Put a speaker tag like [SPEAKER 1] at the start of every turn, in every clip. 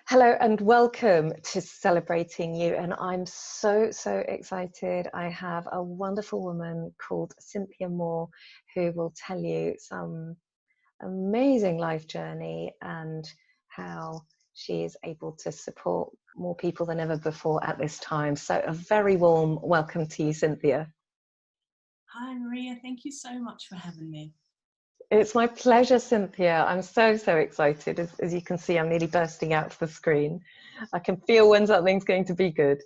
[SPEAKER 1] Hello and welcome to Celebrating You. And I'm so excited. I have a wonderful woman called Cynthia Moore who will tell you some amazing life journey and how she is able to support more people than ever before at this time. So a very warm welcome to you, Cynthia.
[SPEAKER 2] Hi, Maria. Thank you so much for having me.
[SPEAKER 1] It's my pleasure, Cynthia. I'm so excited. As you can see, I'm nearly bursting out of the screen. I can feel when something's going to be good.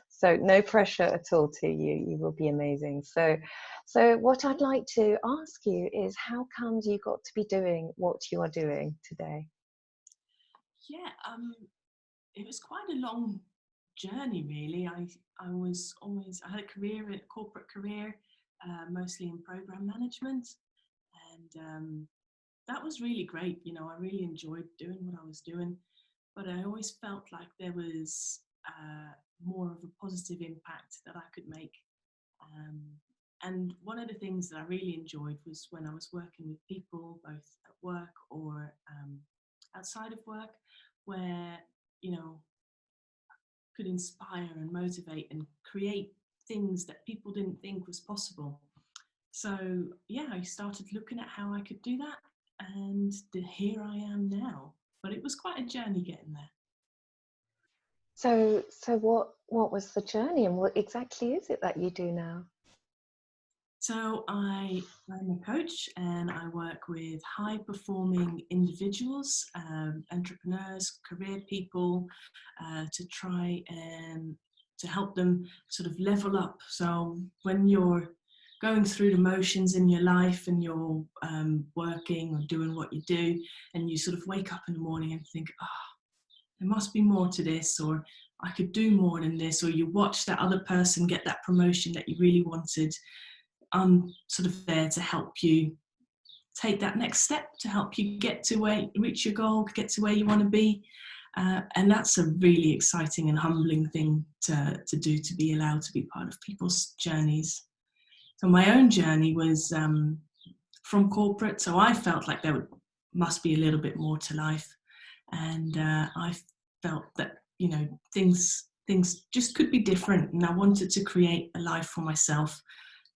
[SPEAKER 1] So no pressure at all to you. You will be amazing. So what I'd like to ask you is how comes you got to be doing what you are doing today?
[SPEAKER 2] Yeah, it was quite a long journey, really. I had a corporate career, mostly in program management, and that was really great. I really enjoyed doing what I was doing, but I always felt like there was more of a positive impact that I could make. Um, and one of the things that I really enjoyed was when I was working with people, both at work or outside of work, where, could inspire and motivate and create things that people didn't think was possible. So, yeah, I started looking at how I could do that, and here I am now. But it was quite a journey getting there.
[SPEAKER 1] So what was the journey and what exactly is it that you do now?
[SPEAKER 2] So I'm a coach and I work with high performing individuals, entrepreneurs, career people, to try and to help them sort of level up. So when you're going through the motions in your life and you're working or doing what you do, and you sort of wake up in the morning and think, oh, there must be more to this, or I could do more than this, or you watch that other person get that promotion that you really wanted. I'm sort of there to help you take that next step, to help you get to reach your goal, get to where you want to be. And that's a really exciting and humbling thing to do, to be allowed to be part of people's journeys. So my own journey was from corporate, so I felt like there must be a little bit more to life. And I felt that, things just could be different. And I wanted to create a life for myself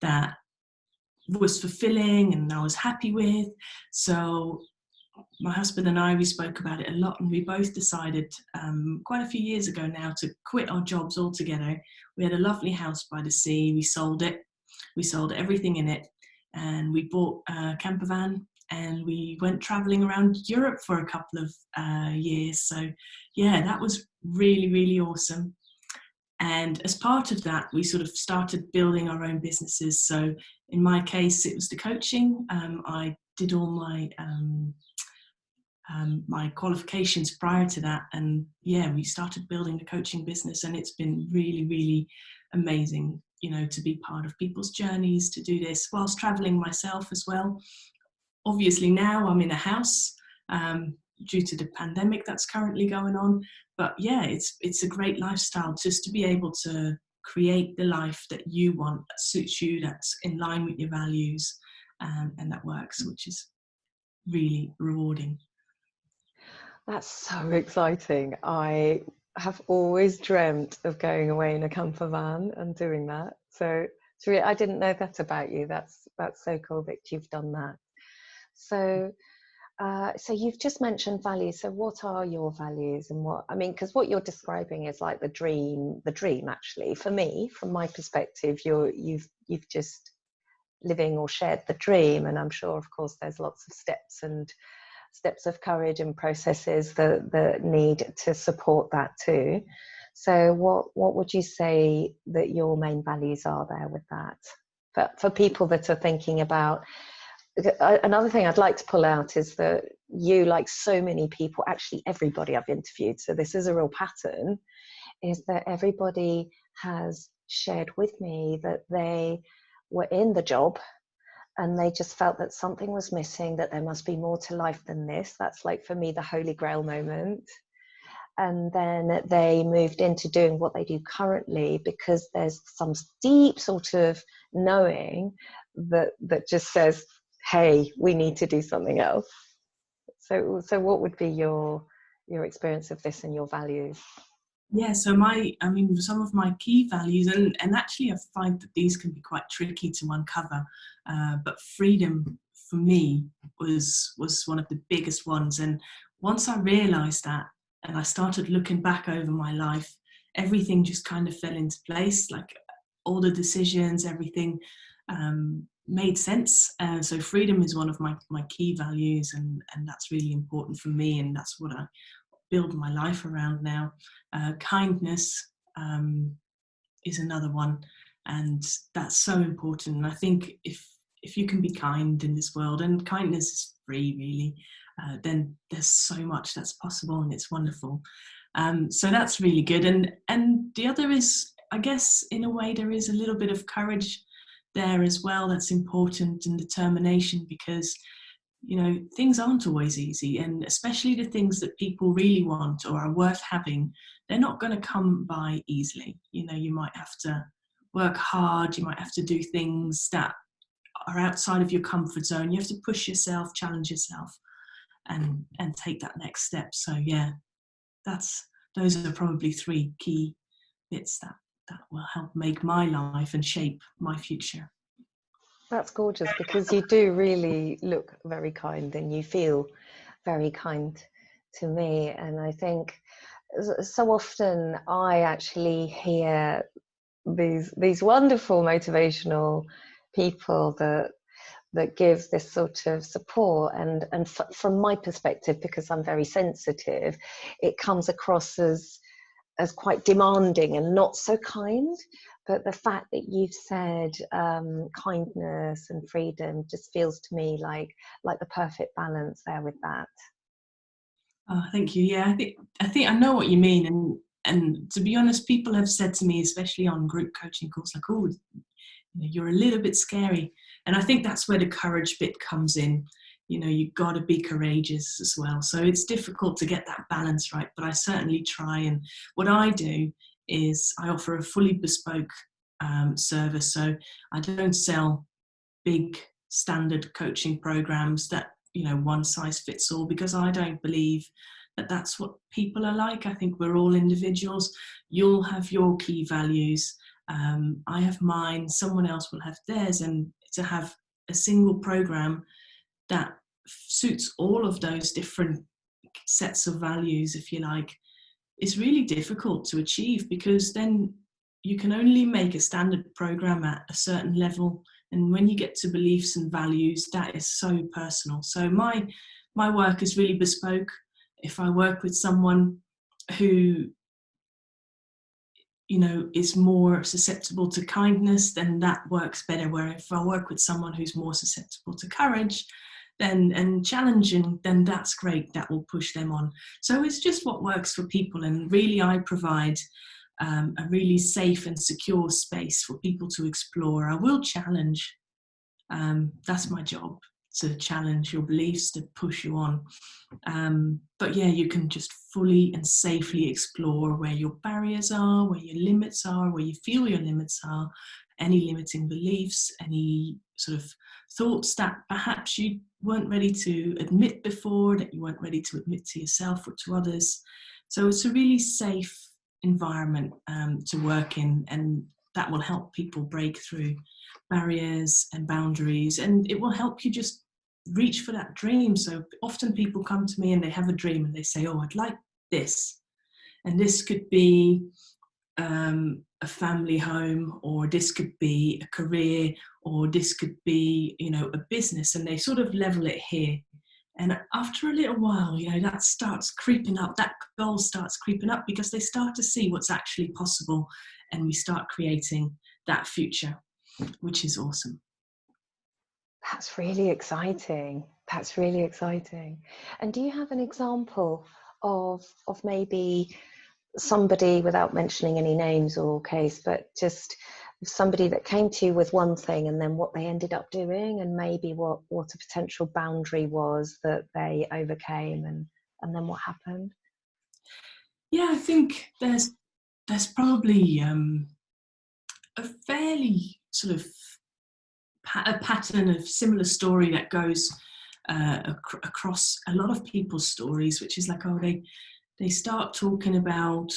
[SPEAKER 2] that was fulfilling and I was happy with. So my husband and I, we spoke about it a lot, and we both decided quite a few years ago now to quit our jobs altogether. We had a lovely house by the sea. We sold it. We sold everything in it, and we bought a camper van, and we went traveling around Europe for a couple of years. So yeah, that was really awesome. And as part of that, we sort of started building our own businesses. So in my case, it was the coaching. I did all my qualifications prior to that. And yeah, we started building the coaching business, and it's been really amazing, to be part of people's journeys, to do this whilst traveling myself as well. Obviously now I'm in a house, due to the pandemic that's currently going on. But yeah, it's a great lifestyle just to be able to create the life that you want, that suits you, that's in line with your values, and that works, which is really rewarding.
[SPEAKER 1] That's so exciting. I have always dreamt of going away in a camper van and doing that. So I didn't know that about you. That's so cool that you've done that. So so you've just mentioned values. So what are your values, and because what you're describing is like the dream actually. For me, from my perspective, you've just living or shared the dream, and I'm sure of course there's lots of steps of courage and processes that need to support that too. So what would you say that your main values are there with that for people that are thinking about? Another thing I'd like to pull out is that you, like so many people, actually everybody I've interviewed, so this is a real pattern, is that everybody has shared with me that they were in the job and they just felt that something was missing, that there must be more to life than this. That's like, for me, the holy grail moment. And then they moved into doing what they do currently because there's some deep sort of knowing that just says, hey, we need to do something else. So what would be your your experience of this and your values?
[SPEAKER 2] Yeah, so some of my key values, and actually I find that these can be quite tricky to uncover, but freedom for me was one of the biggest ones. And once I realised that, and I started looking back over my life, everything just kind of fell into place. Like all the decisions, everything made sense. So freedom is one of my key values, and that's really important for me, and that's what I build my life around now. Kindness is another one, and that's so important. And I think if you can be kind in this world, and kindness is free really, then there's so much that's possible, and it's wonderful. So that's really good. And the other is, I guess, in a way, there is a little bit of courage there as well that's important, and determination, because things aren't always easy, and especially the things that people really want or are worth having, they're not going to come by easily. You might have to work hard, you might have to do things that are outside of your comfort zone. You have to push yourself, challenge yourself, and take that next step. So yeah, those are probably three key bits that will help make my life and shape my future.
[SPEAKER 1] That's gorgeous, because you do really look very kind and you feel very kind to me. And I think so often I actually hear these wonderful motivational people that give this sort of support, and from my perspective, because I'm very sensitive, it comes across as quite demanding and not so kind. But the fact that you've said kindness and freedom just feels to me like the perfect balance there with that.
[SPEAKER 2] Oh, thank you. Yeah, I think I know what you mean, and to be honest, people have said to me, especially on group coaching calls, like, "Oh, you're a little bit scary," and I think that's where the courage bit comes in. You've got to be courageous as well. So it's difficult to get that balance right, but I certainly try. And what I do is I offer a fully bespoke service. So I don't sell big standard coaching programs that one size fits all, because I don't believe that that's what people are like. I think we're all individuals. You'll have your key values, I have mine, someone else will have theirs, and to have a single program that suits all of those different sets of values, if you like, is really difficult to achieve, because then you can only make a standard program at a certain level, and when you get to beliefs and values, that is so personal. So my work is really bespoke. If I work with someone who is more susceptible to kindness, then that works better. Where if I work with someone who's more susceptible to courage, then and challenging, then that's great. That will push them on. So it's just what works for people, and really I provide a really safe and secure space for people to explore. I will challenge. That's my job, to challenge your beliefs, to push you on. But yeah, you can just fully and safely explore where your barriers are, where your limits are, where you feel your limits are, any limiting beliefs, any sort of thoughts that perhaps you weren't ready to admit before, that you weren't ready to admit to yourself or to others. So it's a really safe environment to work in, and that will help people break through barriers and boundaries, and it will help you just reach for that dream. So often people come to me and they have a dream and they say, "Oh, I'd like this," and this could be a family home, or this could be a career, or this could be a business, and they sort of level it here. And after a little while, that starts creeping up, that goal starts creeping up, because they start to see what's actually possible, and we start creating that future, which is awesome.
[SPEAKER 1] That's really exciting. That's really exciting. And do you have an example of maybe somebody, without mentioning any names or case, but just somebody that came to you with one thing and then what they ended up doing, and maybe what a potential boundary was that they overcame, and then what happened?
[SPEAKER 2] Yeah, I think there's probably a fairly sort of a pattern of similar story that goes across a lot of people's stories, which is like, oh, they start talking about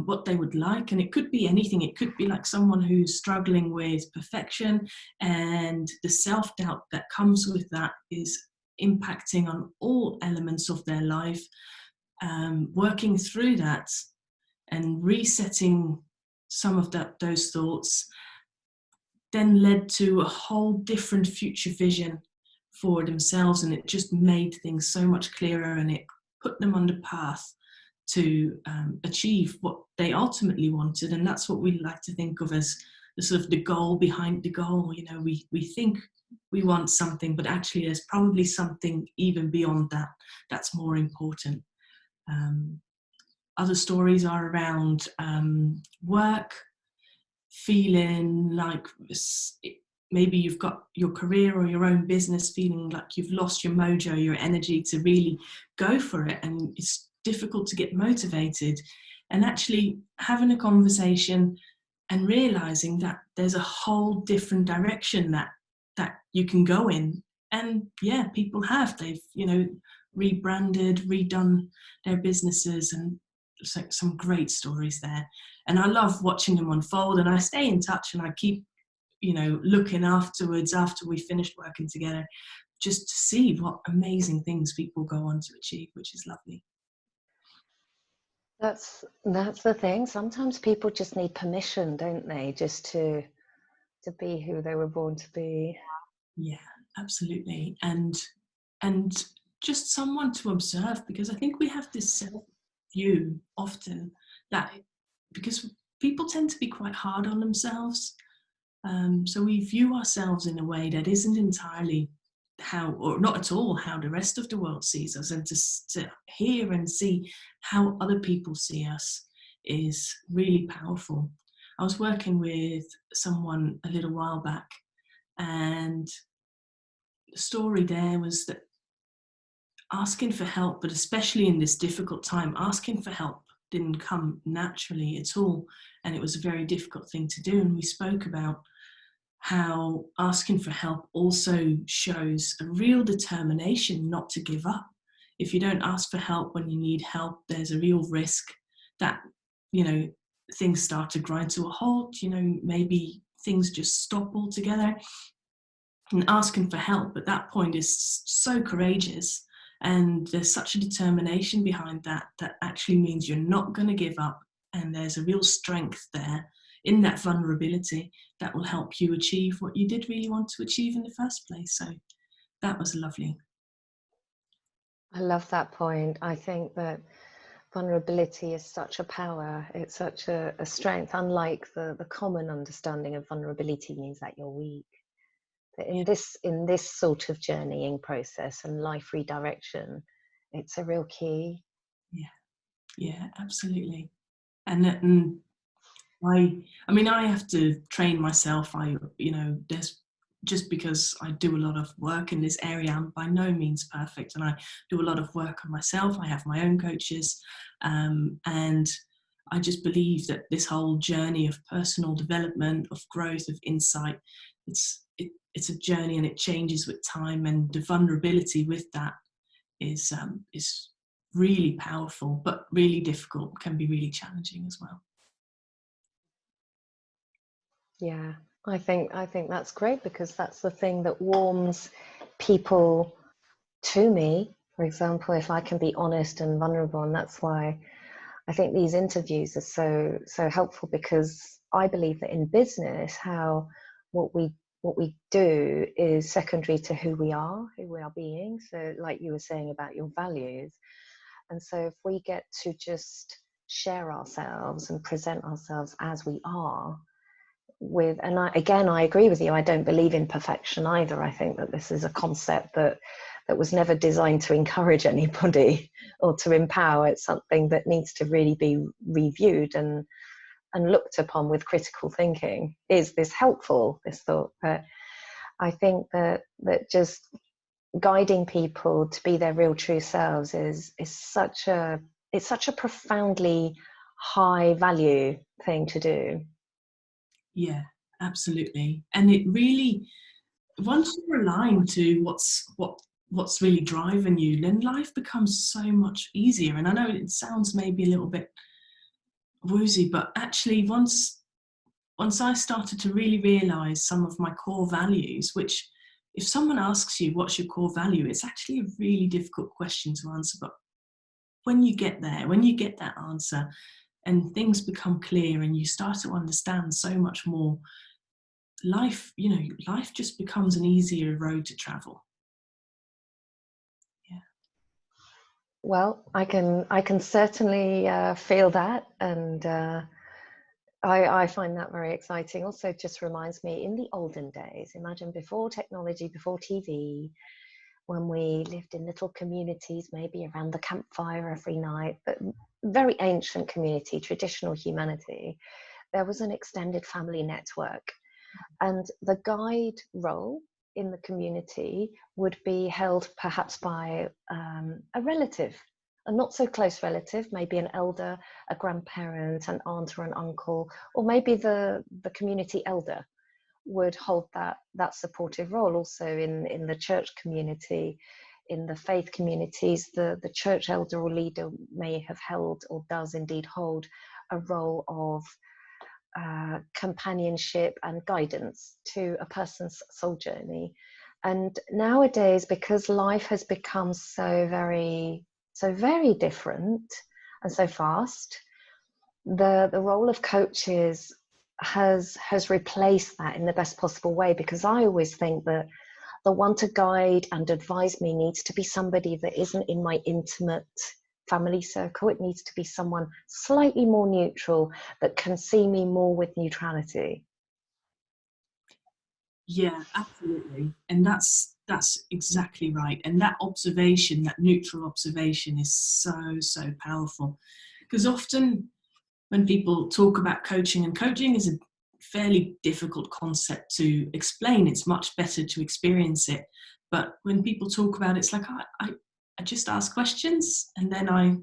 [SPEAKER 2] what they would like, and it could be anything. It could be like someone who's struggling with perfection, and the self-doubt that comes with that is impacting on all elements of their life. Working through that and resetting some of those thoughts then led to a whole different future vision for themselves, and it just made things so much clearer, and it put them on the path to achieve what they ultimately wanted. And that's what we like to think of as the sort of the goal behind the goal. You know, we think we want something, but actually there's probably something even beyond that that's more important. Other stories are around work, feeling like maybe you've got your career or your own business, feeling like you've lost your mojo, your energy to really go for it, and it's difficult to get motivated. And actually having a conversation and realizing that there's a whole different direction that you can go in. And yeah, people they've, you know, rebranded, redone their businesses, and some great stories there. And I love watching them unfold, and I stay in touch, and I keep, you know, looking afterwards after we finished working together, just to see what amazing things people go on to achieve, which is lovely.
[SPEAKER 1] That's the thing. Sometimes people just need permission, don't they? Just to be who they were born to be.
[SPEAKER 2] Yeah, absolutely. And just someone to observe, because I think we have this self view often that, because people tend to be quite hard on themselves, so we view ourselves in a way that isn't entirely how, or not at all, how the rest of the world sees us. And to hear and see how other people see us is really powerful. I was working with someone a little while back, and the story there was that asking for help, but especially in this difficult time, asking for help didn't come naturally at all. And it was a very difficult thing to do. And we spoke about how asking for help also shows a real determination not to give up. If you don't ask for help when you need help, there's a real risk that, you know, things start to grind to a halt. You know, maybe things just stop altogether. And asking for help at that point is so courageous, and there's such a determination behind that actually means you're not going to give up, and there's a real strength there in that vulnerability that will help you achieve what you did really want to achieve in the first place. So that was lovely.
[SPEAKER 1] I love that point. I think that vulnerability is such a power. It's such a strength, unlike the common understanding of vulnerability means that you're weak. But in this sort of journeying process and life redirection, it's a real key.
[SPEAKER 2] Yeah, absolutely. And I mean, I have to train myself. You know, there's, just because I do a lot of work in this area, I'm by no means perfect, and I do a lot of work on myself. I have my own coaches, and I just believe that this whole journey of personal development, of growth, of insight, it's a journey, and it changes with time. And the vulnerability with that is really powerful, but really difficult. Can be really challenging as well.
[SPEAKER 1] Yeah, I think that's great, because that's the thing that warms people to me. For example, if I can be honest and vulnerable, and that's why I think these interviews are so helpful, because I believe that in business, how what we do is secondary to who we are being. So like you were saying about your values, and so if we get to just share ourselves and present ourselves as we are, and I agree with you. I don't believe in perfection either. I think that this is a concept that was never designed to encourage anybody or to empower. It's something that needs to really be reviewed and looked upon with critical thinking. Is this helpful, this thought? But I think that just guiding people to be their real true selves is such a profoundly high value thing to do.
[SPEAKER 2] Yeah, absolutely. And it really, once you're aligned to what what's really driving you, then life becomes so much easier. And I know it sounds maybe a little bit woozy, but actually once I started to really realize some of my core values, which if someone asks you what's your core value, it's actually a really difficult question to answer. But when you get there, when you get that answer and things become clear and you start to understand so much more, life, life just becomes an easier road to travel. Yeah.
[SPEAKER 1] Well, I can certainly feel that, and I find that very exciting. Also, it just reminds me, in the olden days, imagine before technology, before TV, when we lived in little communities, maybe around the campfire every night, but very ancient community, traditional humanity, there was an extended family network. And the guide role in the community would be held perhaps by a relative, a not so close relative, maybe an elder, a grandparent, an aunt or an uncle, or maybe the community elder would hold that supportive role. Also in the church community, in the faith communities, the church elder or leader may have held, or does indeed hold, a role of companionship and guidance to a person's soul journey. And nowadays, because life has become so very different and so fast, the role of coaches has replaced that in the best possible way, because I always think that the one to guide and advise me needs to be somebody that isn't in my intimate family circle. It needs to be someone slightly more neutral that can see me more with neutrality.
[SPEAKER 2] Yeah, absolutely. And that's exactly right. And that observation, that neutral observation is so powerful. Because often when people talk about coaching, and coaching is a fairly difficult concept to explain, it's much better to experience it. But when people talk about it, it's like I just ask questions and then I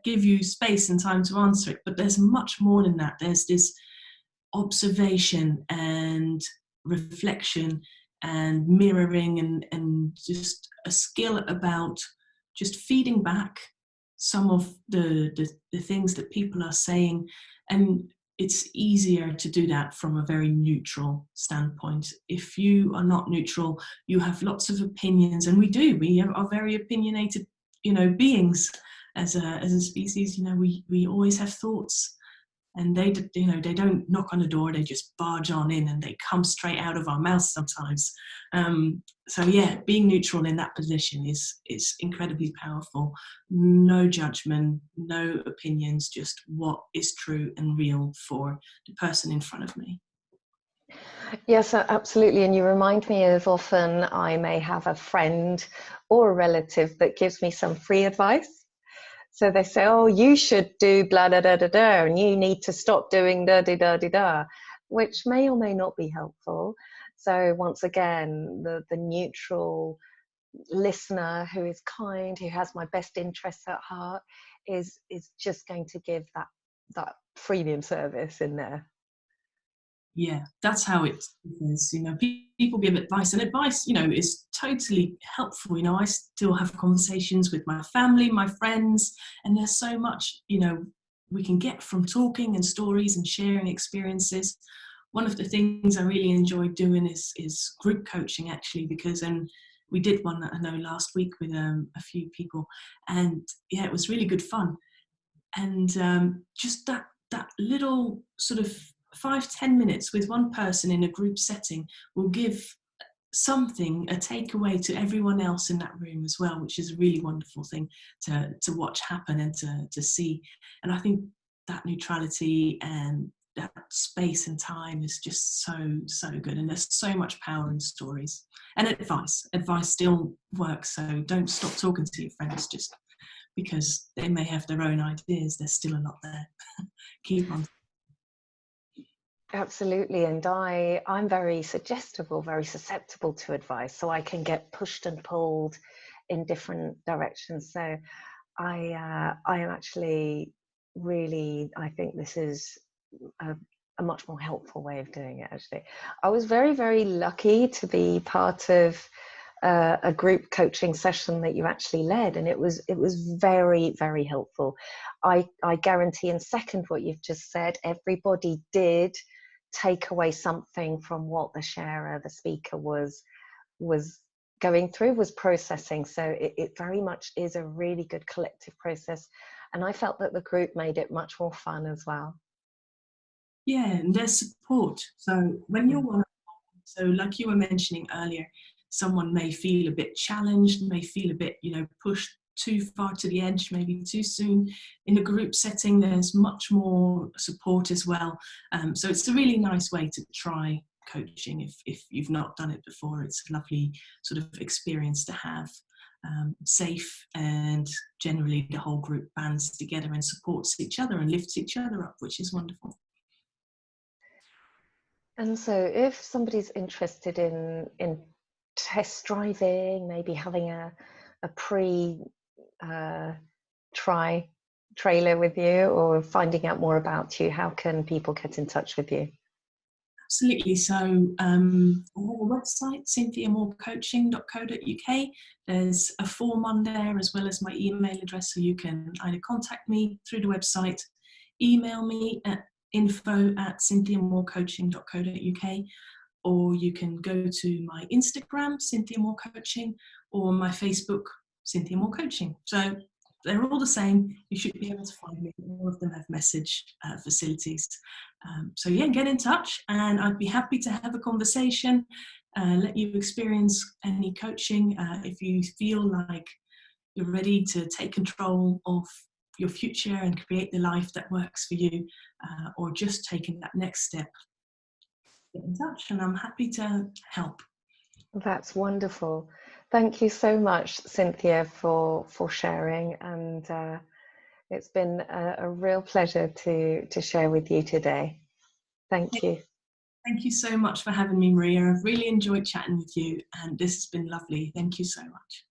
[SPEAKER 2] give you space and time to answer it. But there's much more than that. There's this observation and reflection and mirroring and just a skill about just feeding back some of the things that people are saying. And it's easier to do that from a very neutral standpoint. If you are not neutral, you have lots of opinions, and we are very opinionated, beings as a species. We always have thoughts, and they don't knock on the door, they just barge on in and they come straight out of our mouths sometimes. So yeah, being neutral in that position is incredibly powerful. No judgment, no opinions, just what is true and real for the person in front of me.
[SPEAKER 1] Yes, absolutely. And you remind me of, often I may have a friend or a relative that gives me some free advice. So they say, oh, you should do blah, da, da, da, da, and you need to stop doing da, da, da, da, da, which may or may not be helpful. So once again, the neutral listener who is kind, who has my best interests at heart, is just going to give that premium service in there.
[SPEAKER 2] Yeah, that's how it is. People give advice, and advice, is totally helpful. I still have conversations with my family, my friends, and there's so much, we can get from talking and stories and sharing experiences. One of the things I really enjoy doing is group coaching, actually, because we did one, I know, last week with a few people, and yeah, it was really good fun. And just that little sort of 5-10 minutes with one person in a group setting will give something, a takeaway to everyone else in that room as well, which is a really wonderful thing to watch happen and to see. And I think that neutrality and that space and time is just so good, and there's so much power in stories. And advice still works, so don't stop talking to your friends just because they may have their own ideas. There's still a lot there. Keep on.
[SPEAKER 1] Absolutely, and I'm very suggestible, very susceptible to advice, so I can get pushed and pulled in different directions. So I am actually really, I think this is a much more helpful way of doing it. Actually, I was very lucky to be part of a group coaching session that you actually led, and it was very, very helpful. I guarantee and second what you've just said. Everybody did take away something from what the sharer, the speaker was going through, was processing. So it very much is a really good collective process, and I felt that the group made it much more fun as well.
[SPEAKER 2] Yeah, and there's support. So when you're one, so like you were mentioning earlier, someone may feel a bit challenged, may feel a bit, pushed too far to the edge, maybe too soon. In a group setting, there's much more support as well. So it's a really nice way to try coaching if you've not done it before. It's a lovely sort of experience to have. Safe, and generally the whole group bands together and supports each other and lifts each other up, which is wonderful.
[SPEAKER 1] And so if somebody's interested in test driving, maybe having a pre try trailer with you, or finding out more about you, how can people get in touch with you?
[SPEAKER 2] Absolutely. So I have a website, cynthiamorecoaching.co.uk. There's a form on there as well as my email address, so you can either contact me through the website, email me at info@cynthiamorecoaching.co.uk, or you can go to my Instagram, Cynthia Moore Coaching, or my Facebook, Cynthia Moore Coaching. So they're all the same. You should be able to find me. All of them have message facilities. So yeah, get in touch, and I'd be happy to have a conversation, let you experience any coaching. If you feel like you're ready to take control of your future and create the life that works for you, or just taking that next step, get in touch, and I'm happy to help.
[SPEAKER 1] That's wonderful. Thank you so much, Cynthia, for sharing, and it's been a real pleasure to share with you today. Thank you.
[SPEAKER 2] Thank you so much for having me, Maria. I've really enjoyed chatting with you, and this has been lovely. Thank you so much.